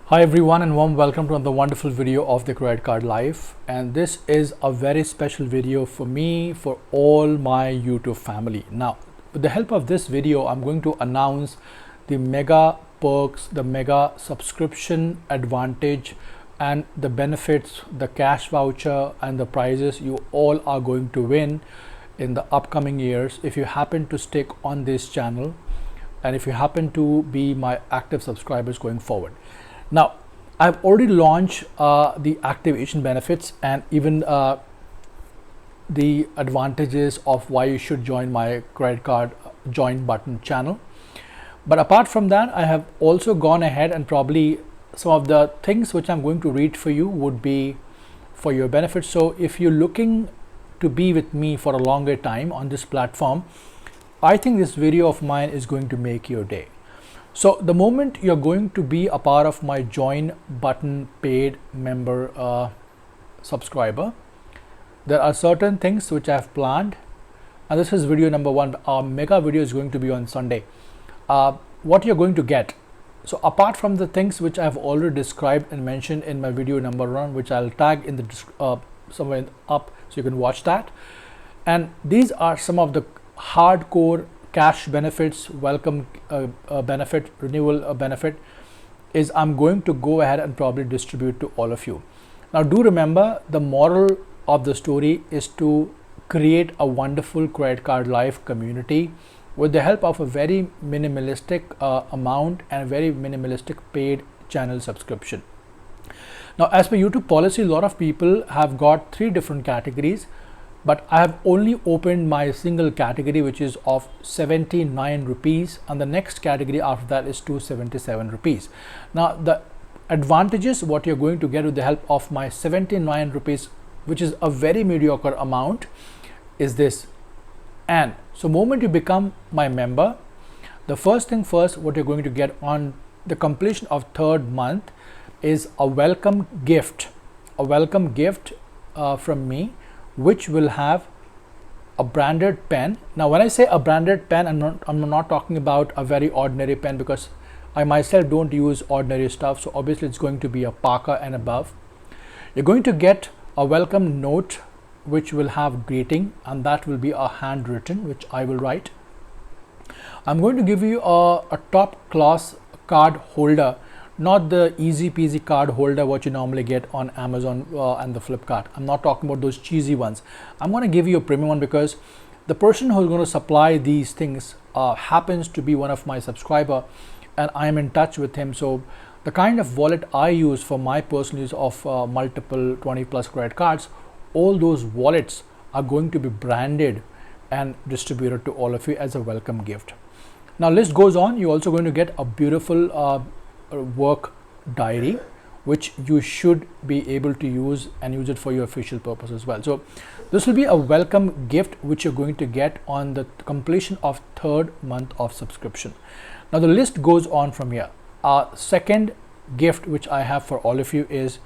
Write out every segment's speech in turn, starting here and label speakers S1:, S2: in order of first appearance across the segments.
S1: Hi everyone and warm welcome to another wonderful video of the credit card life, and this is a very special video for me, for all my YouTube family. Now with the help of this video I'm going to announce the mega perks, the mega subscription advantage and the benefits, the cash voucher and the prizes you all are going to win in the upcoming years if you happen to stick on this channel and if you happen to be my active subscribers going forward. Now, I've already launched the activation benefits and even the advantages of why you should join my credit card join button channel. But apart from that, I have also gone ahead and probably some of the things which I'm going to read for you would be for your benefit. So if you're looking to be with me for a longer time on this platform, I think this video of mine is going to make your day. So the moment you're going to be a part of my join button paid member subscriber, there are certain things which I've planned, and this is video number one. Our mega video is going to be on Sunday. What you're going to get. So apart from the things which I've already described and mentioned in my video number one, which I'll tag in the somewhere up so you can watch that, and these are some of the hardcore cash benefits, welcome benefit, renewal benefit is I'm going to go ahead and probably distribute to all of you. Now do remember, the moral of the story is to create a wonderful credit card life community with the help of a very minimalistic amount and a very minimalistic paid channel subscription. Now as per YouTube policy, a lot of people have got 3 different categories, but I have only opened my single category, which is of 79 rupees, and the next category after that is 277 rupees. Now the advantages what you're going to get with the help of my 79 rupees, which is a very mediocre amount, is this. And so moment you become my member, the first thing first, what you're going to get on the completion of 3rd month is a welcome gift, from me, which will have a branded pen. Now when I say a branded pen, I'm not talking about a very ordinary pen, because I myself don't use ordinary stuff, so obviously it's going to be a Parker and above. You're going to get a welcome note which will have greeting, and that will be a handwritten, which I will write. I'm going to give you a top class card holder, not the easy peasy card holder what you normally get on Amazon and the Flipkart. I'm not talking about those cheesy ones. I'm going to give you a premium one, because the person who's going to supply these things happens to be one of my subscriber, and I am in touch with him. So the kind of wallet I use for my personal use of multiple 20 plus credit cards, all those wallets are going to be branded and distributed to all of you as a welcome gift. Now list goes on. You're also going to get a beautiful work diary, which you should be able to use and use it for your official purpose as well. So this will be a welcome gift which you're going to get on the completion of 3rd month of subscription. Now the list goes on from here. Our second gift which I have for all of you is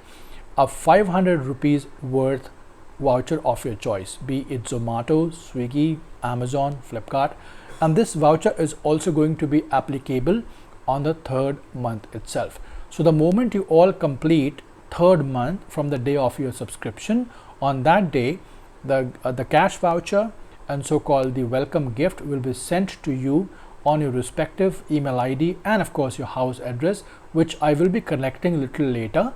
S1: a 500 rupees worth voucher of your choice, be it Zomato, Swiggy, Amazon, Flipkart, and this voucher is also going to be applicable on the 3rd month itself. So the moment you all complete 3rd month from the day of your subscription, on that day the cash voucher and so-called the welcome gift will be sent to you on your respective email ID and of course your house address, which I will be collecting a little later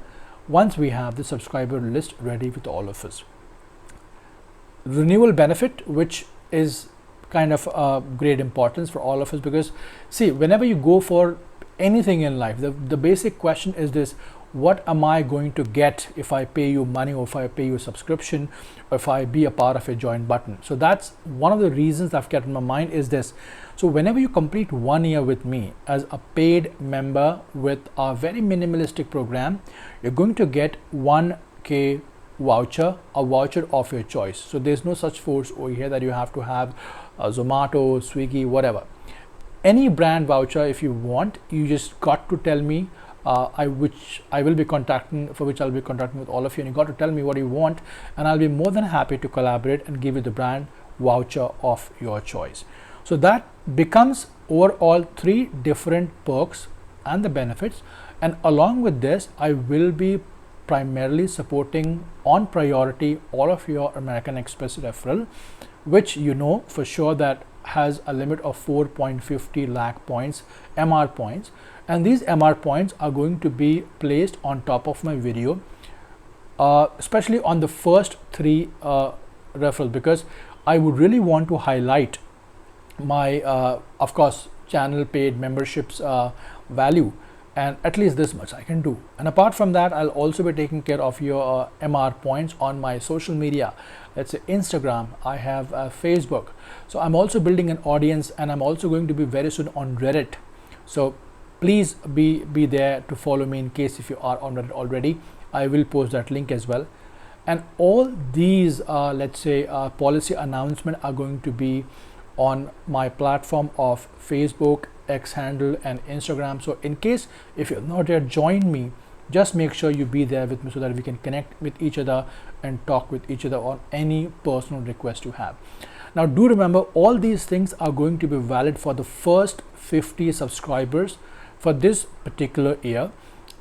S1: once we have the subscriber list ready with all of us. Renewal benefit, which is kind of great importance for all of us, because see, whenever you go for anything in life, the basic question is this: what am I going to get if I pay you money, or if I pay you a subscription, or if I be a part of a join button? So that's one of the reasons I've kept in my mind is this. So whenever you complete 1 year with me as a paid member with a very minimalistic program, you're going to get 1K voucher, a voucher of your choice. So there's no such force over here that you have to have Zomato, Swiggy, whatever. Any brand voucher if you want, you just got to tell me which I'll be contacting with all of you, and you got to tell me what you want, and I'll be more than happy to collaborate and give you the brand voucher of your choice. So that becomes overall 3 different perks and the benefits, And along with this, I will be primarily supporting on priority all of your American Express referral, which you know for sure that has a limit of 4.50 lakh points, MR points, and these MR points are going to be placed on top of my video, especially on the first 3 referrals, because I would really want to highlight my of course channel paid memberships value, and at least this much I can do. And apart from that, I'll also be taking care of your MR points on my social media. Let's say Instagram, I have Facebook, so I'm also building an audience, and I'm also going to be very soon on Reddit. So please be there to follow me in case if you are on Reddit already. I will post that link as well. And all these let's say policy announcements are going to be on my platform of Facebook, X handle, and Instagram. So in case if you're not yet joined me, just make sure you be there with me so that we can connect with each other and talk with each other on any personal request you have. Now do remember, all these things are going to be valid for the first 50 subscribers for this particular year.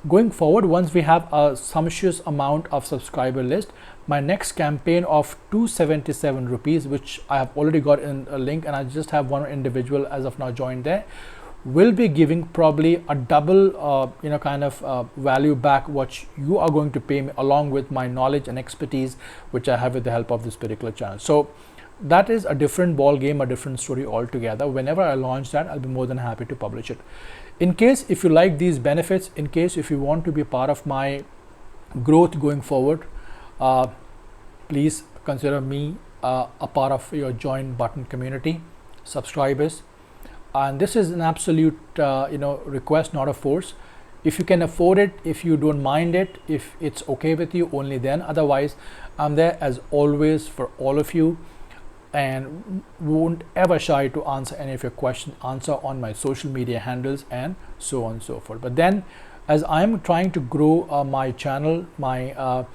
S1: Going forward, once we have a sumptuous amount of subscriber list, my next campaign of 277 rupees, which I have already got in a link, and I just have one individual as of now joined there, will be giving probably a double kind of value back what you are going to pay me, along with my knowledge and expertise which I have with the help of this particular channel. So that is a different ball game, a different story altogether. Whenever I launch that, I'll be more than happy to publish it. In case if you like these benefits, in case if you want to be part of my growth going forward, please consider me a part of your join button community, subscribers. And this is an absolute request, not a force. If you can afford it, if you don't mind it, if it's okay with you, only then. Otherwise, I'm there as always for all of you, and won't ever shy to answer any of your questions, answer on my social media handles, and so on and so forth. But then, as I'm trying to grow my channel, my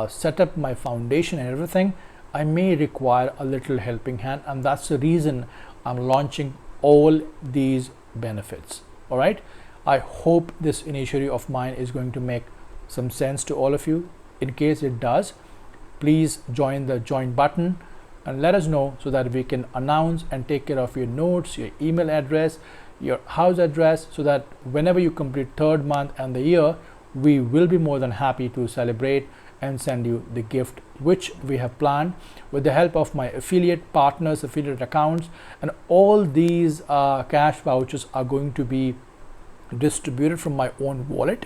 S1: setup, my foundation and everything, I may require a little helping hand, and that's the reason I'm launching all these benefits. All right, I hope this initiative of mine is going to make some sense to all of you. In case it does, please join the join button and let us know so that we can announce and take care of your notes, your email address, your house address, so that whenever you complete 3rd month and the year, we will be more than happy to celebrate and send you the gift which we have planned with the help of my affiliate partners, affiliate accounts, and all these cash vouchers are going to be distributed from my own wallet,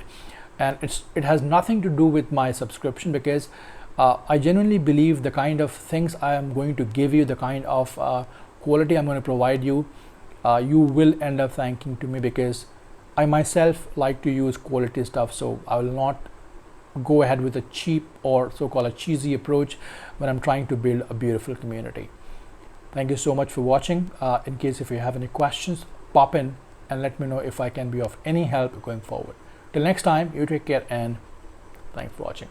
S1: and it has nothing to do with my subscription, because I genuinely believe the kind of things I am going to give you, the kind of quality I'm going to provide you, you will end up thanking to me, because I myself like to use quality stuff. So I will not go ahead with a cheap or so-called a cheesy approach when I'm trying to build a beautiful community. Thank you so much for watching. In case if you have any questions, pop in and let me know if I can be of any help going forward. Till next time, you take care and thanks for watching.